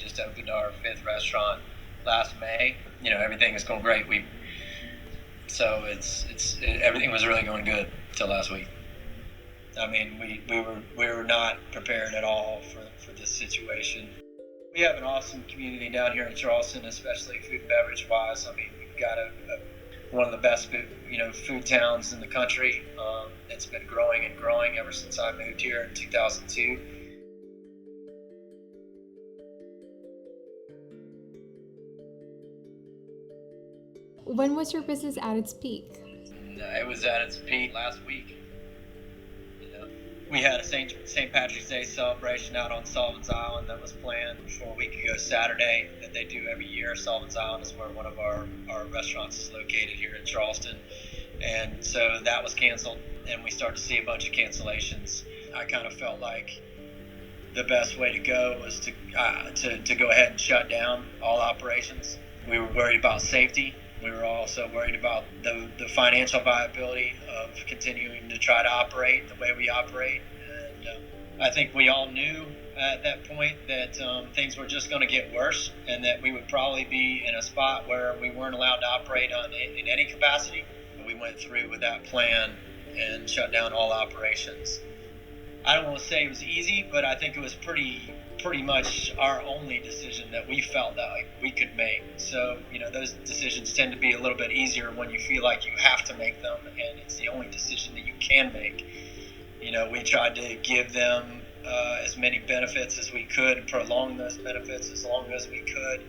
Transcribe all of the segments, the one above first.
just opened our 5th restaurant last May. Everything is going great. Everything was really going good till last week. I mean, we were not prepared at all for this situation. We have an awesome community down here in Charleston, especially food and beverage wise. I mean, we've got one of the best food towns in the country. It's been growing and growing ever since I moved here in 2002. When was your business at its peak? It was at its peak last week. We had a St. Patrick's Day celebration out on Sullivan's Island that was planned for a week ago Saturday that they do every year. Sullivan's Island is where one of our restaurants is located here in Charleston. And so that was canceled, and we started to see a bunch of cancellations. I kind of felt like the best way to go was to go ahead and shut down all operations. We were worried about safety. We were also worried about the financial viability of continuing to try to operate the way we operate. And I think we all knew at that point that things were just going to get worse, and that we would probably be in a spot where we weren't allowed to operate in any capacity. We went through with that plan and shut down all operations. I don't want to say it was easy, but I think it was pretty much our only decision that we felt that we could make. So, those decisions tend to be a little bit easier when you feel like you have to make them, and it's the only decision that you can make. We tried to give them as many benefits as we could and prolong those benefits as long as we could,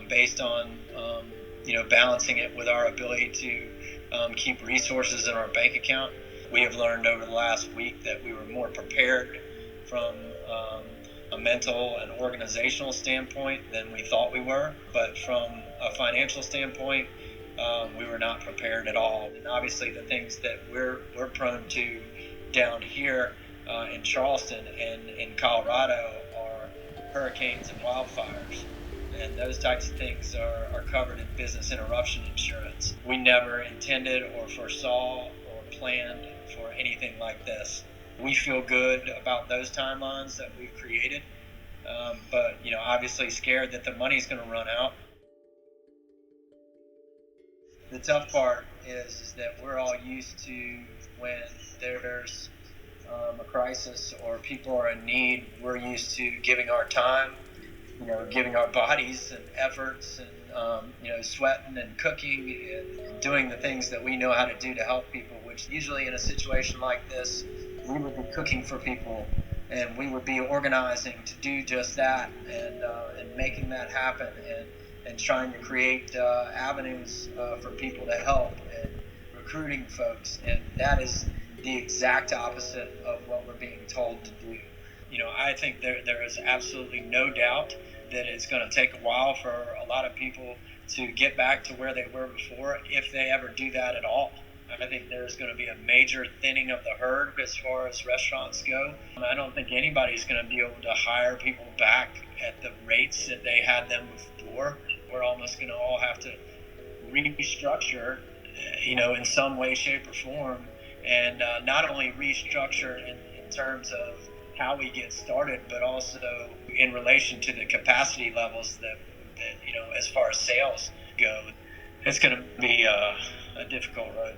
based on, balancing it with our ability to keep resources in our bank account. We have learned over the last week that we were more prepared from a mental and organizational standpoint than we thought we were. But from a financial standpoint, we were not prepared at all. And obviously the things that we're prone to down here in Charleston and in Colorado are hurricanes and wildfires. And those types of things are covered in business interruption insurance. We never intended or foresaw or planned for anything like this. We feel good about those timelines that we've created, but obviously scared that the money's going to run out. The tough part is that we're all used to when there's a crisis or people are in need, we're used to giving our time, giving our bodies and efforts and, sweating and cooking and doing the things that we know how to do to help people, which usually in a situation like this, we would be cooking for people and we would be organizing to do just that and making that happen and trying to create avenues for people to help and recruiting folks. And that is the exact opposite of what we're being told to do. I think there is absolutely no doubt that it's going to take a while for a lot of people to get back to where they were before, if they ever do that at all. I think there's going to be a major thinning of the herd as far as restaurants go. I don't think anybody's going to be able to hire people back at the rates that they had them before. We're almost going to all have to restructure, in some way, shape, or form, and not only restructure in terms of how we get started, but also in relation to the capacity levels that as far as sales go. It's going to be a difficult road.